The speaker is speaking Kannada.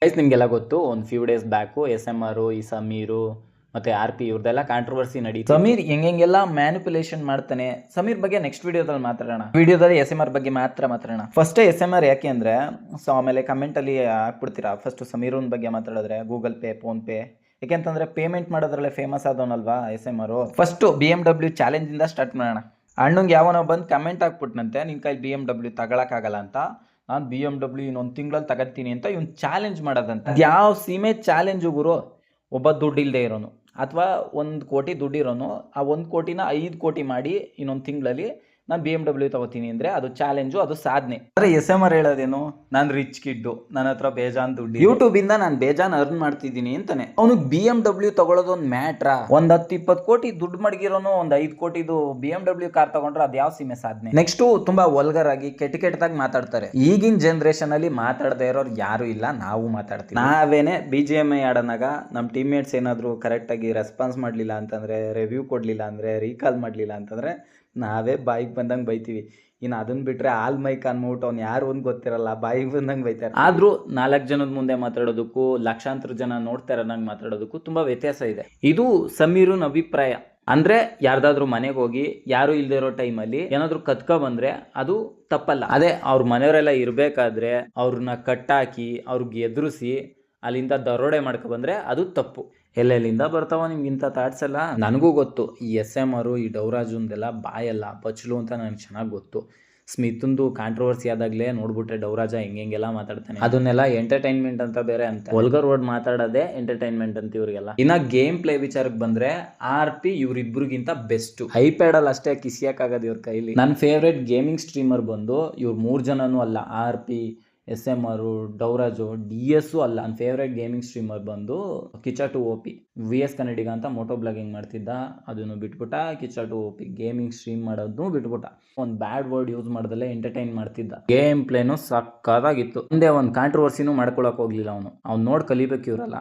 ಗೈಸ್ ನಿಮಗೆಲ್ಲ ಗೊತ್ತು, ಒಂದು ಫ್ಯೂ ಡೇಸ್ ಬ್ಯಾಕು SMR ಈ ಸಮೀರು ಮತ್ತೆ RP ಇವ್ರದೆಲ್ಲ ಕಾಂಟ್ರವರ್ಸಿ ನಡೀತು. ಸಮೀರ್ ಹೆಂಗೆಲ್ಲ ಮ್ಯಾನಿಪುಲೇಷನ್ ಮಾಡ್ತಾನೆ, ಸಮೀರ್ ಬಗ್ಗೆ ನೆಕ್ಸ್ಟ್ ವಿಡಿಯೋದಲ್ಲಿ ಮಾತಾಡೋಣ. ವಿಡಿಯೋದಲ್ಲಿ SMR ಬಗ್ಗೆ ಮಾತಾಡೋಣ. ಫಸ್ಟ್ SMR ಯಾಕೆ ಅಂದ್ರೆ, ಸೊ ಆಮೇಲೆ ಕಮೆಂಟ್ ಅಲ್ಲಿ ಹಾಕ್ಬಿಡ್ತೀರಾ. ಫಸ್ಟ್ ಸಮೀರನ್ ಬಗ್ಗೆ ಮಾತಾಡಿದ್ರೆ ಗೂಗಲ್ ಪೇ, ಫೋನ್ ಪೇ, ಯಾಕೆಂತಂದ್ರೆ ಪೇಮೆಂಟ್ ಮಾಡೋದ್ರಲ್ಲೇ ಫೇಮಸ್ ಆದವನಲ್ವಾ SMR. ಫಸ್ಟ್ BMW ಚಾಲೆಂಜ್ ಇಂದ ಸ್ಟಾರ್ಟ್ ಮಾಡೋಣ. ಅಣ್ಣಂಗೆ ಯಾವನೋ ಬಂದು ಕಮೆಂಟ್ ಹಾಕ್ಬಿಟ್ನಂತೆ, ನಿನ್ ಕೈ BMW ತಗೊಳಕ್ಕಾಗಲ್ಲ ಅಂತ. ನಾನು BMW ಇನ್ನೊಂದು ತಿಂಗಳಲ್ಲಿ ತಗೋತೀನಿ ಅಂತ ಇವ್ನು ಚಾಲೆಂಜ್ ಮಾಡೋದಂತ. ಯಾವ ಸೀಮೆ ಚಾಲೆಂಜ್ ಗುರು? ಒಬ್ಬ ದುಡ್ಡಿಲ್ಲದೆ ಇರೋನು ಅಥವಾ 1 ಕೋಟಿ ದುಡ್ಡಿರೋನು ಆ 1 ಕೋಟಿನ 5 ಕೋಟಿ ಮಾಡಿ ಇನ್ನೊಂದು ತಿಂಗಳಲ್ಲಿ ನಾನು BMW ತಗೋತೀನಿ ಅಂದ್ರೆ ಅದು ಚಾಲೆಂಜು, ಅದು ಸಾಧನೆ. ಆದರೆ SMR ಹೇಳೋದೇನು, ನಾನು ರಿಚ್ ಕಿಡ್ಡು, ನನ್ನ ಹತ್ರ ಬೇಜಾನ್ ದುಡ್ಡು, ಯೂಟ್ಯೂಬ್ ಇಂದ ನಾನು ಬೇಜಾನ್ ಅರ್ನ್ ಮಾಡ್ತಿದ್ದೀನಿ ಅಂತಾನೆ. ಅವನಿಗೆ BMW ತಗೊಳ್ಳೋದು ಒಂದು ಮ್ಯಾಟ್ರಾ? ಒಂದು 10-20 ಕೋಟಿ ದುಡ್ಡು ಮಡಗಿರೋನು ಒಂದು 5 ಕೋಟಿದು BMW ಕಾರ್ ತಗೊಂಡ್ರೆ ಅದು ಯಾವ ಸೀಮೆ ಸಾಧನೆ? ನೆಕ್ಸ್ಟ್ ತುಂಬಾ ವಲ್ಗರ್ ಆಗಿ ಕೆಟ್ಟದಾಗಿ ಮಾತಾಡ್ತಾರೆ. ಈಗಿನ ಜನರೇಷನ್ ಅಲ್ಲಿ ಮಾತಾಡದೇ ಇರೋರು ಯಾರು ಇಲ್ಲ, ನಾವು ಮಾತಾಡ್ತೀವಿ. ನಾವೇನೆ BGMI ಆಡೋನಾಗ ನಮ್ಮ ಟೀಮ್ಮೇಟ್ಸ್ ಏನಾದ್ರು ಕರೆಕ್ಟ್ ಆಗಿ ರೆಸ್ಪಾನ್ಸ್ ಮಾಡ್ಲಿಲ್ಲ ಅಂತಂದ್ರೆ, ರಿವ್ಯೂ ಕೊಡ್ಲಿಲ್ಲ ಅಂದ್ರೆ, ರೀಕಾಲ್ ಮಾಡ್ಲಿಲ್ಲ ಅಂತಂದ್ರೆ ನಾವೇ ಬಾಯಿಗೆ ಬಂದಂಗೆ ಬೈತೀವಿ. ಇನ್ನು ಅದನ್ನ ಬಿಟ್ರೆ ಆಲ್ ಮೈಕ್ ಅನ್ಬಿಟ್ಟು ಅವ್ನು ಯಾರು ಒಂದು ಗೊತ್ತಿರಲ್ಲ, ಬಾಯಿಗೆ ಬಂದಂಗೆ ಬೈತಾರೆ. ಆದ್ರೂ 4 ಜನದ ಮುಂದೆ ಮಾತಾಡೋದಕ್ಕೂ ಲಕ್ಷಾಂತರ ಜನ ನೋಡ್ತಾ ಇರೋನಂಗೆ ಮಾತಾಡೋದಕ್ಕೂ ತುಂಬಾ ವ್ಯತ್ಯಾಸ ಇದೆ. ಇದು ಸಮೀರನ್ ಅಭಿಪ್ರಾಯ. ಅಂದ್ರೆ ಯಾರ್ದಾದ್ರೂ ಮನೆಗೆ ಹೋಗಿ ಯಾರು ಇಲ್ದೇ ಇರೋ ಟೈಮಲ್ಲಿ ಏನಾದ್ರು ಕತ್ಕ ಬಂದ್ರೆ ಅದು ತಪ್ಪಲ್ಲ. ಅದೇ ಅವ್ರ ಮನೆಯವರೆಲ್ಲ ಇರ್ಬೇಕಾದ್ರೆ ಅವ್ರನ್ನ ಕಟ್ಟಾಕಿ ಅವ್ರಿಗೆ ಎದುರಿಸಿ ಅಲ್ಲಿಂದ ದರೋಡೆ ಮಾಡ್ಕೊ ಬಂದ್ರೆ ಅದು ತಪ್ಪು. ಎಲ್ಲೆಲ್ಲಿಂದ ಬರ್ತಾವ ನಿಮ್ಗೆ ಇಂಥ ಥಾಟ್ಸ್ ಎಲ್ಲ? ನನಗೂ ಗೊತ್ತು, ಈ SMR ಈ ಡೌರಾಜುಂದೆಲ್ಲ ಬಾಯಲ್ಲ ಬಚ್ಚಲು ಅಂತ ನನಗೆ ಚೆನ್ನಾಗಿ ಗೊತ್ತು. ಸ್ಮಿತಂದು ಕಾಂಟ್ರವರ್ಸಿ ಆದಾಗಲೇ ನೋಡ್ಬಿಟ್ರೆ ಡೌರಾಜ ಹೆಂಗೆಲ್ಲ ಮಾತಾಡ್ತಾನೆ, ಅದನ್ನೆಲ್ಲ ಎಂಟರ್ಟೈನ್ಮೆಂಟ್ ಅಂತ ಬೇರೆ ಅಂತ ವಲ್ಗರ್ ವರ್ಡ್ ಮಾತಾಡೋದೇ ಎಂಟರ್ಟೈನ್ಮೆಂಟ್ ಅಂತ ಇವ್ರಿಗೆಲ್ಲ. ಇನ್ನ ಗೇಮ್ ಪ್ಲೇ ವಿಚಾರಕ್ಕೆ ಬಂದ್ರೆ RP ಇವ್ರಿಬ್ರಿಗಿಂತ ಬೆಸ್ಟ್. ಐಪ್ಯಾಡ್ ಅಲ್ಲಿ ಅಷ್ಟೇ ಕಿಸಿಯಕ್ಕಾಗದು ಇವ್ರ ಕೈಲಿ. ನನ್ನ ಫೇವ್ರೇಟ್ ಗೇಮಿಂಗ್ ಸ್ಟ್ರೀಮರ್ ಬಂದು ಇವ್ರು 3 ಜನನೂ ಅಲ್ಲ, RP, SMR, ಡೌರಾಜು, DS ಅಲ್ಲ. ನನ್ನ ಫೇವ್ರೇಟ್ ಗೇಮಿಂಗ್ ಸ್ಟ್ರೀಮರ್ ಬಂದು ಕಿಚ್ಚ 2 OP. VS ಕನ್ನಡಿಗ ಅಂತ ಮೋಟೋ ಬ್ಲಾಗಿಂಗ್ ಮಾಡ್ತಿದ್ದ, ಅದನ್ನು ಬಿಟ್ಬಿಟ್ಟ. ಕಿಚ್ಚ 2 OP ಗೇಮಿಂಗ್ ಸ್ಟ್ರೀಮ್ ಮಾಡೋದನ್ನು ಬಿಟ್ಬಿಟ್ಟ. ಒಂದು ಬ್ಯಾಡ್ ವರ್ಡ್ ಯೂಸ್ ಮಾಡ್ದಲ್ಲೇ ಎಂಟರ್ಟೈನ್ ಮಾಡ್ತಿದ್ದ. ಗೇಮ್ ಪ್ಲೇನು ಸಕ್ಕತ್ತಾಗಿತ್ತು. ಮುಂದೆ ಒಂದು ಕಾಂಟ್ರವರ್ಸಿನೂ ಮಾಡ್ಕೊಳಕ್ ಹೋಗ್ಲಿಲ್ಲ ಅವನು. ಅವ್ನು ನೋಡಿ ಕಲಿಬೇಕು ಇವರೆಲ್ಲ.